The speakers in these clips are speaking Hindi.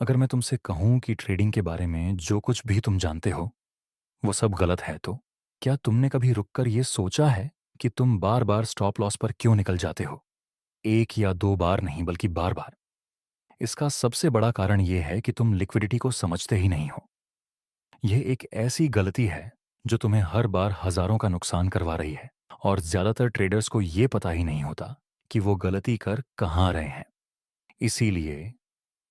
अगर मैं तुमसे कहूँ कि ट्रेडिंग के बारे में जो कुछ भी तुम जानते हो, वो सब गलत है तो क्या तुमने कभी रुककर ये सोचा है कि तुम बार-बार स्टॉप लॉस पर क्यों निकल जाते हो? एक या दो बार नहीं बल्कि बार-बार। इसका सबसे बड़ा कारण ये है कि तुम लिक्विडिटी को समझते ही नहीं हो। यह एक ऐसी गलती है जो तुम्हें हर बार हज़ारों का नुकसान करवा रही है और ज़्यादातर ट्रेडर्स को ये पता ही नहीं होता कि वो गलती कर कहाँ रहे हैं। इसीलिए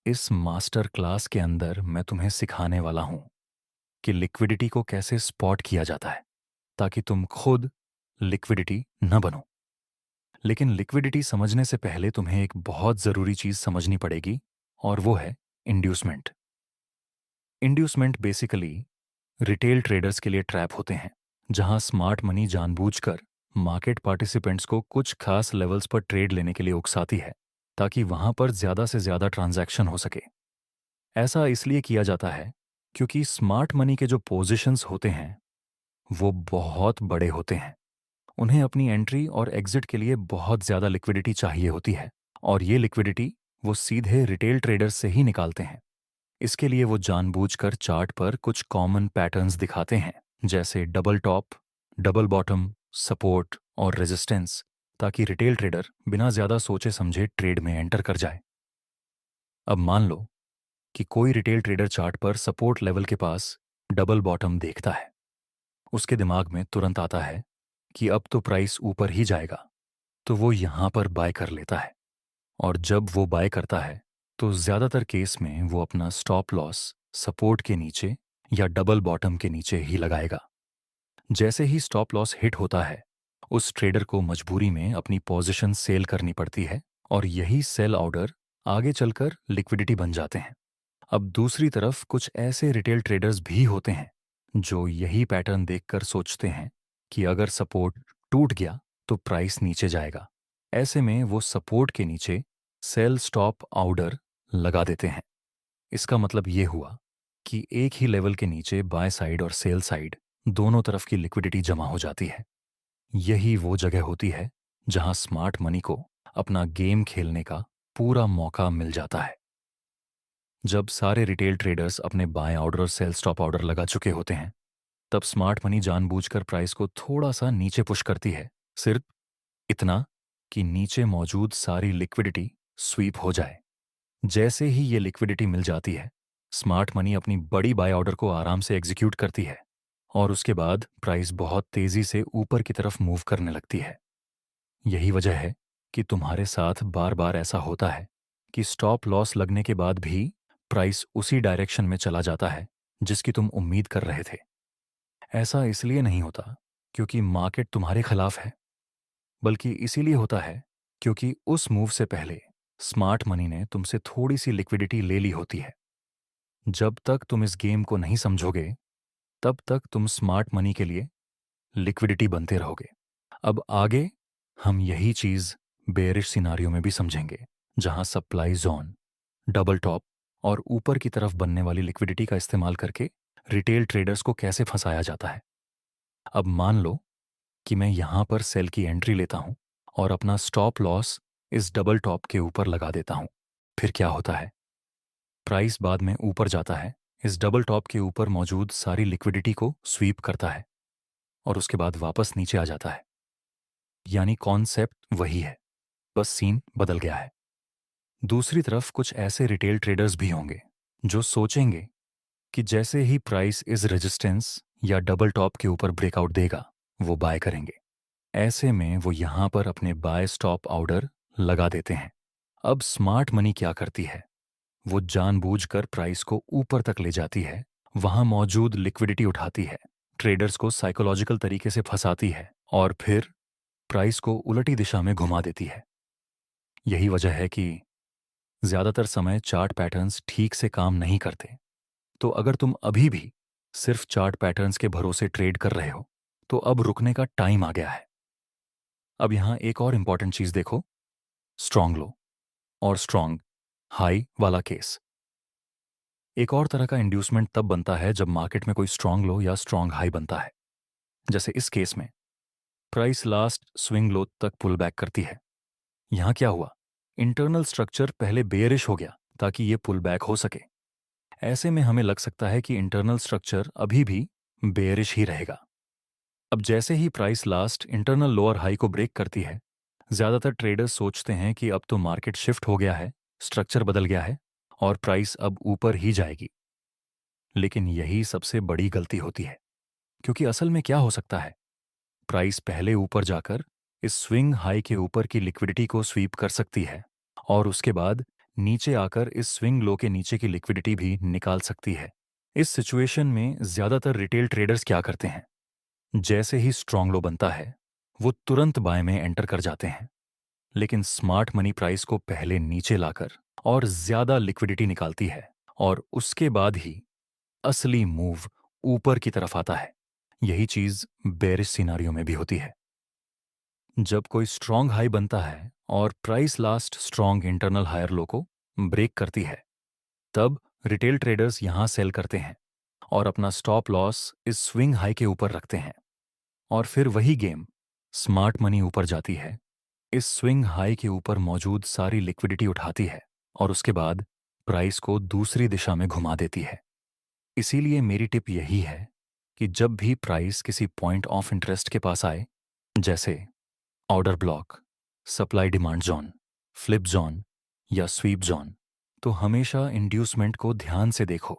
इस मास्टर क्लास के अंदर मैं तुम्हें सिखाने वाला हूँ कि लिक्विडिटी को कैसे स्पॉट किया जाता है ताकि तुम खुद लिक्विडिटी न बनो। लेकिन लिक्विडिटी समझने से पहले तुम्हें एक बहुत ज़रूरी चीज़ समझनी पड़ेगी और वो है inducement. Inducement basically retail traders के लिए ट्रैप होते हैं जहां स्मार्ट मनी जानबूझकर मार्केट पार्टिसिपेंट्स को कुछ खास लेवल्स पर ट्रेड लेने के लिए उकसाती है ताकि वहां पर ज़्यादा से ज़्यादा ट्रांजैक्शन हो सके। ऐसा इसलिए किया जाता है क्योंकि स्मार्ट मनी के जो पोजीशंस होते हैं वो बहुत बड़े होते हैं। उन्हें अपनी एंट्री और एग्जिट के लिए बहुत ज़्यादा लिक्विडिटी चाहिए होती है और ये लिक्विडिटी वो सीधे रिटेल ट्रेडर्स से ही निकालते हैं। इसके लिए वो जानबूझकर चार्ट पर कुछ कॉमन पैटर्न्स दिखाते हैं जैसे double top, double bottom, support और रेजिस्टेंस, ताकि रिटेल ट्रेडर बिना ज़्यादा सोचे समझे ट्रेड में एंटर कर जाए। अब मान लो कि कोई रिटेल ट्रेडर चार्ट पर सपोर्ट लेवल के पास डबल बॉटम देखता है। उसके दिमाग में तुरंत आता है कि अब तो प्राइस ऊपर ही जाएगा, तो वो यहां पर बाय कर लेता है। और जब वो बाय करता है तो ज्यादातर केस में वो अपना स्टॉप लॉस सपोर्ट के नीचे या डबल बॉटम के नीचे ही लगाएगा। जैसे ही स्टॉप लॉस हिट होता है उस ट्रेडर को मजबूरी में अपनी पोजीशन सेल करनी पड़ती है और यही सेल ऑर्डर आगे चलकर लिक्विडिटी बन जाते हैं। अब दूसरी तरफ कुछ ऐसे रिटेल ट्रेडर्स भी होते हैं जो यही पैटर्न देखकर सोचते हैं कि अगर सपोर्ट टूट गया तो प्राइस नीचे जाएगा। ऐसे में वो सपोर्ट के नीचे सेल स्टॉप ऑर्डर लगा देते हैं। इसका मतलब ये हुआ कि एक ही लेवल के नीचे बाय साइड और सेल साइड दोनों तरफ की लिक्विडिटी जमा हो जाती है। यही वो जगह होती है जहां स्मार्ट मनी को अपना गेम खेलने का पूरा मौका मिल जाता है। जब सारे रिटेल ट्रेडर्स अपने बाय ऑर्डर और सेल स्टॉप ऑर्डर लगा चुके होते हैं तब स्मार्ट मनी जानबूझकर प्राइस को थोड़ा सा नीचे पुश करती है, सिर्फ इतना कि नीचे मौजूद सारी लिक्विडिटी स्वीप हो जाए। जैसे ही ये लिक्विडिटी मिल जाती है स्मार्ट मनी अपनी बड़ी बाय ऑर्डर को आराम से एग्जीक्यूट करती है और उसके बाद प्राइस बहुत तेजी से ऊपर की तरफ मूव करने लगती है। यही वजह है कि तुम्हारे साथ बार बार ऐसा होता है कि स्टॉप लॉस लगने के बाद भी प्राइस उसी डायरेक्शन में चला जाता है जिसकी तुम उम्मीद कर रहे थे। ऐसा इसलिए नहीं होता क्योंकि मार्केट तुम्हारे खिलाफ है, बल्कि इसीलिए होता है क्योंकि उस मूव से पहले स्मार्ट मनी ने तुमसे थोड़ी सी लिक्विडिटी ले ली होती है। जब तक तुम इस गेम को नहीं समझोगे तब तक तुम स्मार्ट मनी के लिए लिक्विडिटी बनते रहोगे। अब आगे हम यही चीज बेयरिश सिनारियो में भी समझेंगे जहां सप्लाई जोन, डबल टॉप और ऊपर की तरफ बनने वाली लिक्विडिटी का इस्तेमाल करके रिटेल ट्रेडर्स को कैसे फंसाया जाता है। अब मान लो कि मैं यहां पर सेल की एंट्री लेता हूं और अपना स्टॉप लॉस इस डबल टॉप के ऊपर लगा देता हूं। फिर क्या होता है? प्राइस बाद में ऊपर जाता है, इस डबल टॉप के ऊपर मौजूद सारी लिक्विडिटी को स्वीप करता है और उसके बाद वापस नीचे आ जाता है। यानी कॉन्सेप्ट वही है, बस सीन बदल गया है। दूसरी तरफ कुछ ऐसे रिटेल ट्रेडर्स भी होंगे जो सोचेंगे कि जैसे ही प्राइस इस रेजिस्टेंस या डबल टॉप के ऊपर ब्रेकआउट देगा वो बाय करेंगे। ऐसे में वो यहां पर अपने बाय स्टॉप ऑर्डर लगा देते हैं। अब स्मार्ट मनी क्या करती है? वो जानबूझकर प्राइस को ऊपर तक ले जाती है, वहां मौजूद लिक्विडिटी उठाती है, ट्रेडर्स को साइकोलॉजिकल तरीके से फंसाती है और फिर प्राइस को उलटी दिशा में घुमा देती है। यही वजह है कि ज्यादातर समय चार्ट पैटर्न्स ठीक से काम नहीं करते। तो अगर तुम अभी भी सिर्फ चार्ट पैटर्न्स के भरोसे ट्रेड कर रहे हो तो अब रुकने का टाइम आ गया है। अब यहां एक और इंपॉर्टेंट चीज देखो, स्ट्रांग लो और स्ट्रांग हाई वाला केस। एक और तरह का इंड्यूसमेंट तब बनता है जब मार्केट में कोई स्ट्रांग लो या स्ट्रांग हाई बनता है। जैसे इस केस में प्राइस लास्ट स्विंग लो तक पुल बैक करती है। यहां क्या हुआ? इंटरनल स्ट्रक्चर पहले बेयरिश हो गया ताकि ये पुल बैक हो सके। ऐसे में हमें लग सकता है कि इंटरनल स्ट्रक्चर अभी भी बेयरिश ही रहेगा। अब जैसे ही price last internal lower high को ब्रेक करती है, ज़्यादातर ट्रेडर्स सोचते हैं कि अब तो मार्केट शिफ्ट हो गया है, स्ट्रक्चर बदल गया है और प्राइस अब ऊपर ही जाएगी। लेकिन यही सबसे बड़ी गलती होती है, क्योंकि असल में क्या हो सकता है, प्राइस पहले ऊपर जाकर इस स्विंग हाई के ऊपर की लिक्विडिटी को स्वीप कर सकती है और उसके बाद नीचे आकर इस स्विंग लो के नीचे की लिक्विडिटी भी निकाल सकती है। इस सिचुएशन में ज़्यादातर रिटेल ट्रेडर्स क्या करते हैं, जैसे ही स्ट्रॉन्ग लो बनता है वो तुरंत बाय में एंटर कर जाते हैं। लेकिन स्मार्ट मनी प्राइस को पहले नीचे लाकर और ज्यादा लिक्विडिटी निकालती है और उसके बाद ही असली मूव ऊपर की तरफ आता है। यही चीज बेरिश सिनारियो में भी होती है। जब कोई स्ट्रॉन्ग हाई बनता है और price last strong internal higher low को ब्रेक करती है, तब रिटेल ट्रेडर्स यहां सेल करते हैं और अपना स्टॉप लॉस इस स्विंग हाई के ऊपर रखते हैं। और फिर वही गेम, स्मार्ट मनी ऊपर जाती है, इस स्विंग हाई के ऊपर मौजूद सारी लिक्विडिटी उठाती है और उसके बाद प्राइस को दूसरी दिशा में घुमा देती है। इसीलिए मेरी टिप यही है कि जब भी प्राइस किसी पॉइंट ऑफ इंटरेस्ट के पास आए, जैसे order block, supply demand zone, flip zone या स्वीप जोन, तो हमेशा इंड्यूसमेंट को ध्यान से देखो,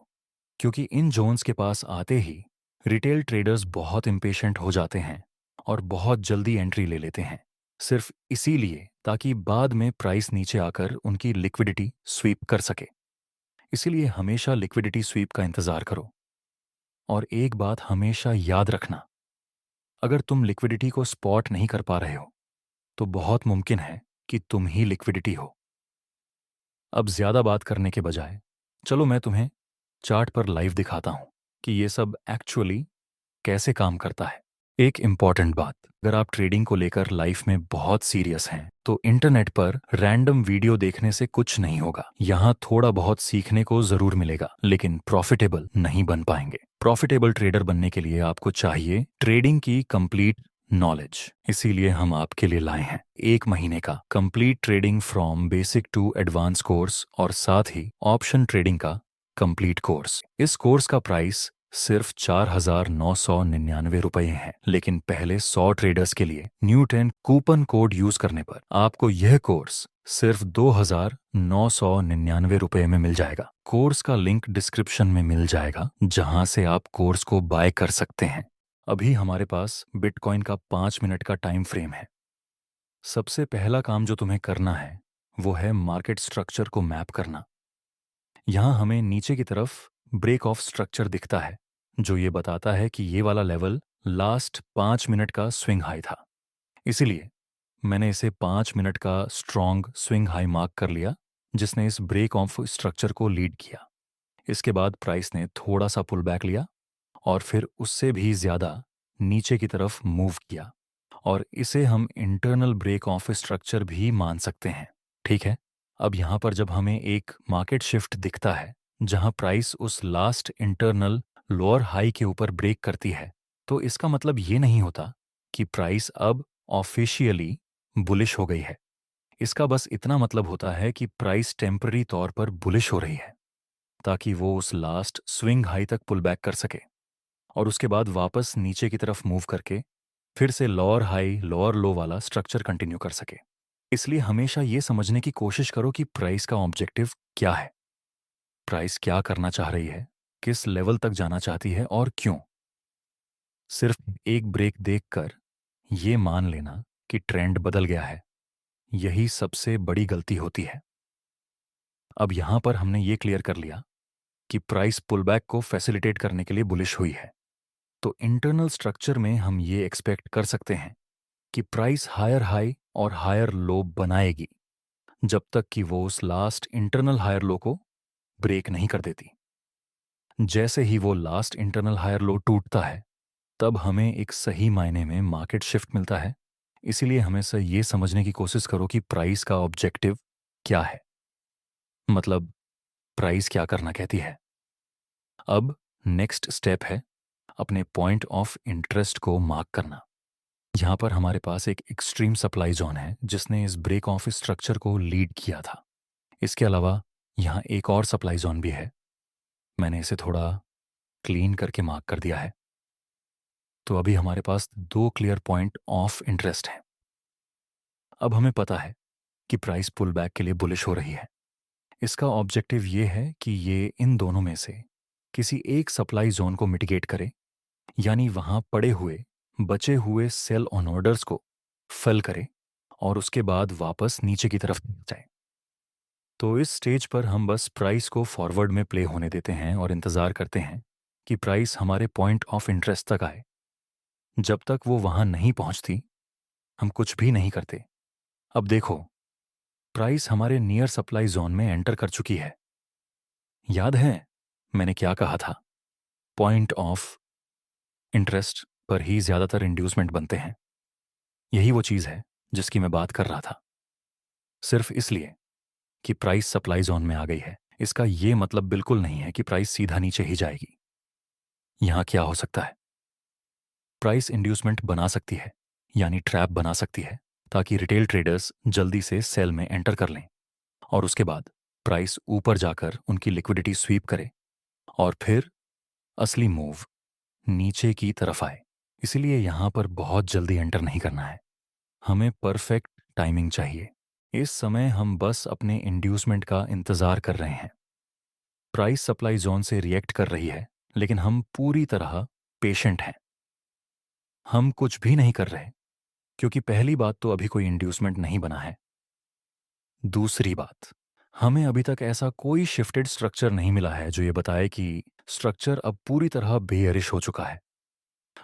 क्योंकि इन जोन्स के पास आते ही रिटेल ट्रेडर्स बहुत इम्पेशेंट हो जाते हैं और बहुत जल्दी एंट्री ले लेते हैं, सिर्फ इसीलिए ताकि बाद में प्राइस नीचे आकर उनकी लिक्विडिटी स्वीप कर सके। इसीलिए हमेशा लिक्विडिटी स्वीप का इंतजार करो। और एक बात हमेशा याद रखना, अगर तुम लिक्विडिटी को स्पॉट नहीं कर पा रहे हो तो बहुत मुमकिन है कि तुम ही लिक्विडिटी हो। अब ज्यादा बात करने के बजाय चलो मैं तुम्हें चार्ट पर लाइव दिखाता हूं कि ये सब एक्चुअली कैसे काम करता है। एक इम्पॉर्टेंट बात, अगर आप ट्रेडिंग को लेकर लाइफ में बहुत सीरियस हैं तो इंटरनेट पर रैंडम वीडियो देखने से कुछ नहीं होगा। यहाँ थोड़ा बहुत सीखने को जरूर मिलेगा, लेकिन प्रॉफिटेबल नहीं बन पाएंगे। प्रॉफिटेबल ट्रेडर बनने के लिए आपको चाहिए ट्रेडिंग की कंप्लीट नॉलेज। इसीलिए हम आपके लिए लाए हैं 1 महीने का complete trading from basic to advance course और साथ ही ऑप्शन ट्रेडिंग का कंप्लीट कोर्स। इस कोर्स का प्राइस सिर्फ 4,999 रुपये हैं, लेकिन पहले 100 ट्रेडर्स के लिए न्यू10 कूपन कोड यूज करने पर आपको यह कोर्स सिर्फ 2,999 रुपये में मिल जाएगा। कोर्स का लिंक डिस्क्रिप्शन में मिल जाएगा, जहां से आप कोर्स को बाय कर सकते हैं। अभी हमारे पास बिटकॉइन का 5 मिनट का टाइम फ्रेम है। सबसे पहला काम जो तुम्हें करना है वो है मार्केट स्ट्रक्चर को मैप करना। यहां हमें नीचे की तरफ ब्रेक ऑफ स्ट्रक्चर दिखता है, जो ये बताता है कि ये वाला लेवल लास्ट 5 मिनट का स्विंग हाई था। इसीलिए मैंने इसे 5 मिनट का स्ट्रॉन्ग स्विंग हाई मार्क कर लिया, जिसने इस ब्रेक ऑफ स्ट्रक्चर को लीड किया। इसके बाद प्राइस ने थोड़ा सा पुल बैक लिया और फिर उससे भी ज्यादा नीचे की तरफ मूव किया, और इसे हम इंटरनल ब्रेक ऑफ स्ट्रक्चर भी मान सकते हैं। ठीक है, अब यहां पर जब हमें एक मार्केट शिफ्ट दिखता है जहां प्राइस उस लास्ट इंटरनल लोअर हाई के ऊपर ब्रेक करती है, तो इसका मतलब ये नहीं होता कि प्राइस अब ऑफिशियली बुलिश हो गई है। इसका बस इतना मतलब होता है कि प्राइस टेम्पररी तौर पर बुलिश हो रही है, ताकि वो उस लास्ट स्विंग हाई तक पुल बैक कर सके और उसके बाद वापस नीचे की तरफ मूव करके फिर से लोअर हाई लोअर लो वाला स्ट्रक्चर कंटिन्यू कर सके। इसलिए हमेशा ये समझने की कोशिश करो कि प्राइस का ऑब्जेक्टिव क्या है, प्राइस क्या करना चाह रही है, किस लेवल तक जाना चाहती है और क्यों। सिर्फ एक ब्रेक देखकर ये मान लेना कि ट्रेंड बदल गया है, यही सबसे बड़ी गलती होती है। अब यहां पर हमने ये क्लियर कर लिया कि प्राइस पुलबैक को फैसिलिटेट करने के लिए बुलिश हुई है, तो इंटरनल स्ट्रक्चर में हम ये एक्सपेक्ट कर सकते हैं कि प्राइस हायर हाई और हायर लो बनाएगी जब तक कि वो उस लास्ट इंटरनल हायर लो को ब्रेक नहीं कर देती। जैसे ही वो लास्ट इंटरनल हायर लो टूटता है, तब हमें एक सही मायने में मार्केट शिफ्ट मिलता है। इसीलिए हमेशा ये समझने की कोशिश करो कि प्राइस का ऑब्जेक्टिव क्या है, मतलब प्राइस क्या करना कहती है। अब नेक्स्ट स्टेप है अपने पॉइंट ऑफ इंटरेस्ट को मार्क करना। यहां पर हमारे पास एक एक्सट्रीम सप्लाई जोन है जिसने इस ब्रेक ऑफ स्ट्रक्चर को लीड किया था। इसके अलावा यहां एक और सप्लाई जोन भी है मैंने इसे थोड़ा क्लीन करके मार्क कर दिया है। तो अभी हमारे पास दो क्लियर पॉइंट ऑफ इंटरेस्ट हैं। अब हमें पता है कि प्राइस पुल बैक के लिए बुलिश हो रही है। इसका ऑब्जेक्टिव ये है कि ये इन दोनों में से किसी एक सप्लाई जोन को मिटिगेट करे, यानी वहां पड़े हुए बचे हुए सेल ऑन ऑर्डर्स को फिल करे और उसके बाद वापस नीचे की तरफ जाए। तो इस स्टेज पर हम बस प्राइस को फॉरवर्ड में प्ले होने देते हैं और इंतज़ार करते हैं कि प्राइस हमारे पॉइंट ऑफ इंटरेस्ट तक आए। जब तक वो वहां नहीं पहुंचती, हम कुछ भी नहीं करते। अब देखो, प्राइस हमारे नियर सप्लाई जोन में एंटर कर चुकी है। याद है मैंने क्या कहा था? पॉइंट ऑफ इंटरेस्ट पर ही ज्यादातर इंड्यूसमेंट बनते हैं। यही वो चीज है जिसकी मैं बात कर रहा था। सिर्फ इसलिए कि प्राइस सप्लाई जोन में आ गई है, इसका यह मतलब बिल्कुल नहीं है कि प्राइस सीधा नीचे ही जाएगी। यहां क्या हो सकता है? प्राइस इंड्यूसमेंट बना सकती है, यानी ट्रैप बना सकती है, ताकि रिटेल ट्रेडर्स जल्दी से सेल में एंटर कर लें और उसके बाद प्राइस ऊपर जाकर उनकी लिक्विडिटी स्वीप करे और फिर असली मूव नीचे की तरफ आए। इसलिए यहां पर बहुत जल्दी एंटर नहीं करना है। हमें परफेक्ट टाइमिंग चाहिए। इस समय हम बस अपने इंड्यूसमेंट का इंतजार कर रहे हैं। प्राइस सप्लाई जोन से रिएक्ट कर रही है, लेकिन हम पूरी तरह पेशेंट हैं। हम कुछ भी नहीं कर रहे, क्योंकि पहली बात तो अभी कोई इंड्यूसमेंट नहीं बना है। दूसरी बात, हमें अभी तक ऐसा कोई शिफ्टेड स्ट्रक्चर नहीं मिला है जो ये बताए कि स्ट्रक्चर अब पूरी तरह बेयरिश हो चुका है।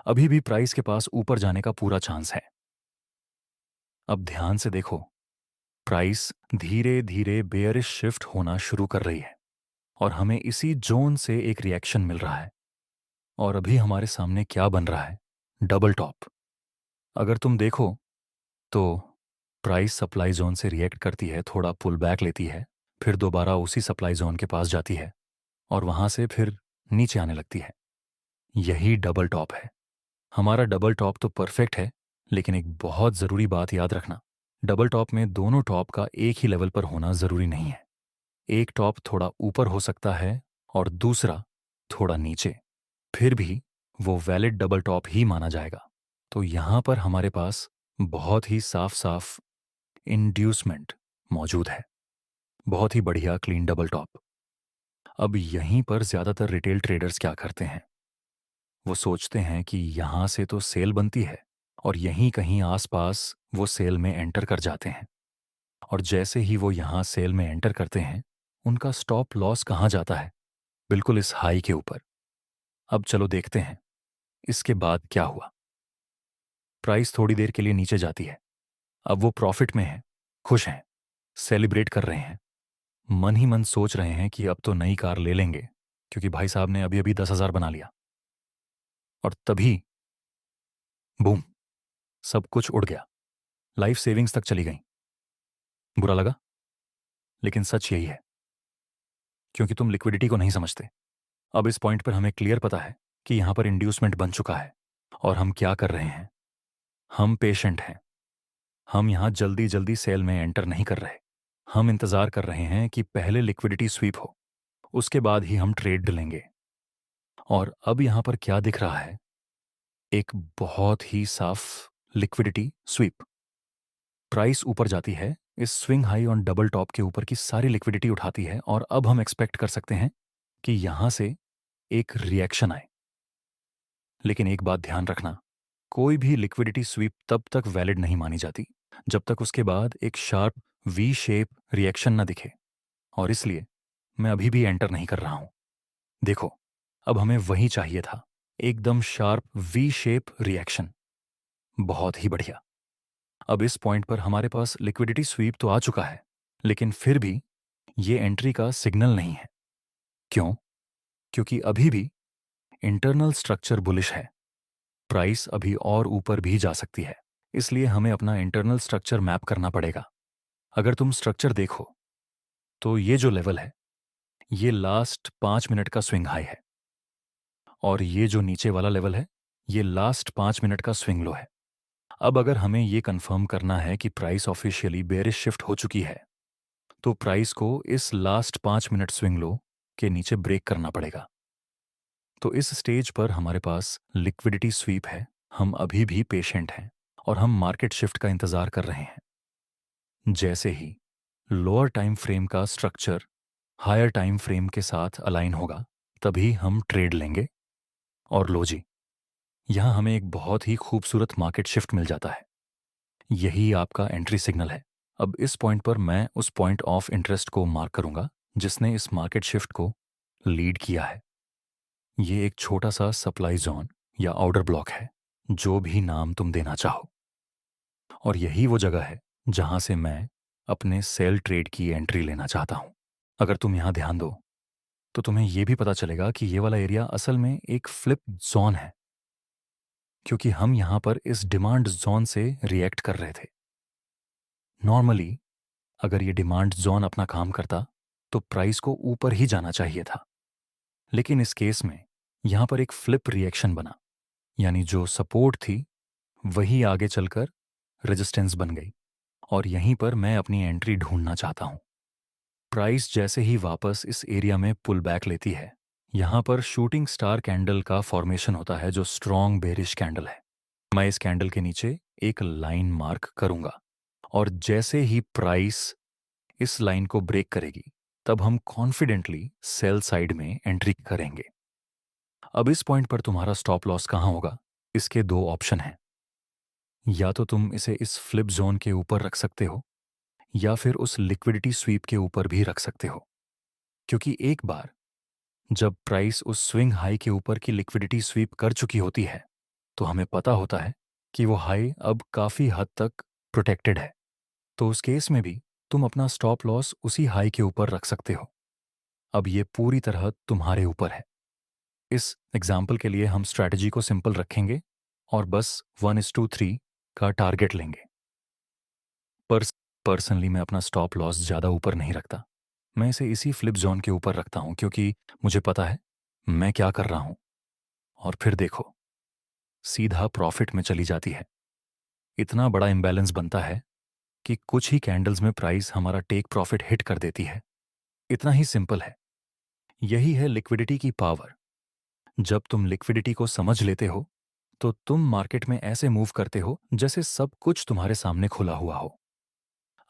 अभी भी प्राइस के पास ऊपर जाने का पूरा चांस है। अब ध्यान से देखो, प्राइस धीरे धीरे बेयरिश शिफ्ट होना शुरू कर रही है और हमें इसी जोन से एक रिएक्शन मिल रहा है। और अभी हमारे सामने क्या बन रहा है? Double top. अगर तुम देखो तो प्राइस सप्लाई जोन से रिएक्ट करती है, थोड़ा पुल बैक लेती है, फिर दोबारा उसी सप्लाई जोन के पास जाती है और वहां से फिर नीचे आने लगती है। यही डबल टॉप है। हमारा डबल टॉप तो परफेक्ट है, लेकिन एक बहुत ज़रूरी बात याद रखना, डबल टॉप में दोनों टॉप का एक ही लेवल पर होना ज़रूरी नहीं है। एक टॉप थोड़ा ऊपर हो सकता है और दूसरा थोड़ा नीचे, फिर भी वो वैलिड डबल टॉप ही माना जाएगा। तो यहां पर हमारे पास बहुत ही साफ साफ इंड्यूसमेंट मौजूद है। बहुत ही बढ़िया क्लीन डबल टॉप। अब यहीं पर ज़्यादातर रिटेल ट्रेडर्स क्या करते हैं? वो सोचते हैं कि यहां से तो सेल बनती है और यहीं कहीं आसपास वो सेल में एंटर कर जाते हैं। और जैसे ही वो यहां सेल में एंटर करते हैं, उनका स्टॉप लॉस कहाँ जाता है? बिल्कुल इस हाई के ऊपर। अब चलो देखते हैं इसके बाद क्या हुआ। प्राइस थोड़ी देर के लिए नीचे जाती है। अब वो प्रॉफिट में है, खुश हैं, सेलिब्रेट कर रहे हैं, मन ही मन सोच रहे हैं कि अब तो नई कार ले लेंगे, क्योंकि भाई साहब ने अभी अभी 10,000 बना लिया। और तभी बूम, सब कुछ उड़ गया। लाइफ सेविंग्स तक चली गई। बुरा लगा, लेकिन सच यही है, क्योंकि तुम लिक्विडिटी को नहीं समझते। अब इस पॉइंट पर हमें क्लियर पता है कि यहां पर इंड्यूसमेंट बन चुका है और हम क्या कर रहे हैं। हम पेशेंट हैं। हम यहां जल्दी जल्दी सेल में एंटर नहीं कर रहे। हम इंतजार कर रहे हैं कि पहले लिक्विडिटी स्वीप हो, उसके बाद ही हम ट्रेड लेंगे। और अब यहां पर क्या दिख रहा है? एक बहुत ही साफ लिक्विडिटी स्वीप। प्राइस ऊपर जाती है, इस swing high on double top के ऊपर की सारी लिक्विडिटी उठाती है और अब हम एक्सपेक्ट कर सकते हैं कि यहां से एक रिएक्शन आए। लेकिन एक बात ध्यान रखना, कोई भी लिक्विडिटी स्वीप तब तक वैलिड नहीं मानी जाती जब तक उसके बाद एक शार्प वी शेप रिएक्शन न दिखे। और इसलिए मैं अभी भी एंटर नहीं कर रहा हूं। देखो, अब हमें वही चाहिए था, एकदम शार्प वी शेप रिएक्शन। बहुत ही बढ़िया। अब इस पॉइंट पर हमारे पास लिक्विडिटी स्वीप तो आ चुका है, लेकिन फिर भी ये एंट्री का सिग्नल नहीं है। क्यों? क्योंकि अभी भी इंटरनल स्ट्रक्चर बुलिश है। प्राइस अभी और ऊपर भी जा सकती है, इसलिए हमें अपना इंटरनल स्ट्रक्चर मैप करना पड़ेगा। अगर तुम स्ट्रक्चर देखो तो ये जो लेवल है, ये लास्ट 5 मिनट का स्विंग हाई है और ये जो नीचे वाला लेवल है, ये लास्ट 5 मिनट का स्विंग लो है। अब अगर हमें ये कंफर्म करना है कि प्राइस ऑफिशियली बेरिश शिफ्ट हो चुकी है, तो प्राइस को इस लास्ट 5 मिनट स्विंग लो के नीचे ब्रेक करना पड़ेगा। तो इस स्टेज पर हमारे पास लिक्विडिटी स्वीप है, हम अभी भी पेशेंट हैं और हम मार्केट शिफ्ट का इंतज़ार कर रहे हैं। जैसे ही लोअर टाइम फ्रेम का स्ट्रक्चर हायर टाइम फ्रेम के साथ अलाइन होगा, तभी हम ट्रेड लेंगे। और लो जी, यहाँ हमें एक बहुत ही खूबसूरत मार्केट शिफ्ट मिल जाता है। यही आपका एंट्री सिग्नल है। अब इस पॉइंट पर मैं उस पॉइंट ऑफ इंटरेस्ट को मार्क करूंगा जिसने इस मार्केट शिफ्ट को लीड किया है। ये एक छोटा सा सप्लाई जोन या ऑर्डर ब्लॉक है, जो भी नाम तुम देना चाहो। और यही वो जगह है जहां से मैं अपने सेल ट्रेड की एंट्री लेना चाहता हूं। अगर तुम यहां ध्यान दो तो तुम्हें यह भी पता चलेगा कि ये वाला एरिया असल में एक फ्लिप जोन है, क्योंकि हम यहां पर इस डिमांड जोन से रिएक्ट कर रहे थे। नॉर्मली अगर ये डिमांड जोन अपना काम करता तो प्राइस को ऊपर ही जाना चाहिए था, लेकिन इस केस में यहां पर एक फ्लिप रिएक्शन बना, यानी जो सपोर्ट थी वही आगे चलकर रेजिस्टेंस बन गई। और यहीं पर मैं अपनी एंट्री ढूंढना चाहता हूं। प्राइस जैसे ही वापस इस एरिया में पुल बैक लेती है, यहां पर शूटिंग स्टार कैंडल का फॉर्मेशन होता है, जो स्ट्रॉन्ग बेरिश कैंडल है। मैं इस कैंडल के नीचे एक लाइन मार्क करूंगा और जैसे ही प्राइस इस लाइन को ब्रेक करेगी, तब हम कॉन्फिडेंटली सेल साइड में एंट्री करेंगे। अब इस पॉइंट पर तुम्हारा स्टॉप लॉस कहां होगा? इसके दो ऑप्शन हैं। या तो तुम इसे इस फ्लिप जोन के ऊपर रख सकते हो, या फिर उस लिक्विडिटी स्वीप के ऊपर भी रख सकते हो, क्योंकि एक बार जब प्राइस उस स्विंग हाई के ऊपर की लिक्विडिटी स्वीप कर चुकी होती है, तो हमें पता होता है कि वो हाई अब काफी हद तक प्रोटेक्टेड है। तो उस केस में भी तुम अपना स्टॉप लॉस उसी हाई के ऊपर रख सकते हो। अब ये पूरी तरह तुम्हारे ऊपर है। इस एग्जाम्पल के लिए हम स्ट्रैटेजी को सिंपल रखेंगे और बस 1:3 का टारगेट लेंगे। पर्सनली मैं अपना स्टॉप लॉस ज़्यादा ऊपर नहीं रखता। मैं इसे इसी फ्लिप जोन के ऊपर रखता हूं, क्योंकि मुझे पता है मैं क्या कर रहा हूं। और फिर देखो, सीधा प्रॉफिट में चली जाती है। इतना बड़ा इम्बैलेंस बनता है कि कुछ ही कैंडल्स में प्राइस हमारा टेक प्रॉफिट हिट कर देती है। इतना ही सिंपल है। यही है लिक्विडिटी की पावर। जब तुम लिक्विडिटी को समझ लेते हो, तो तुम मार्केट में ऐसे मूव करते हो जैसे सब कुछ तुम्हारे सामने खुला हुआ हो।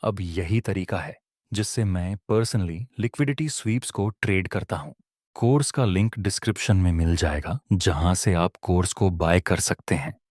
अब यही तरीका है जिससे मैं पर्सनली लिक्विडिटी स्वीप्स को ट्रेड करता हूं। कोर्स का लिंक डिस्क्रिप्शन में मिल जाएगा, जहां से आप कोर्स को बाय कर सकते हैं।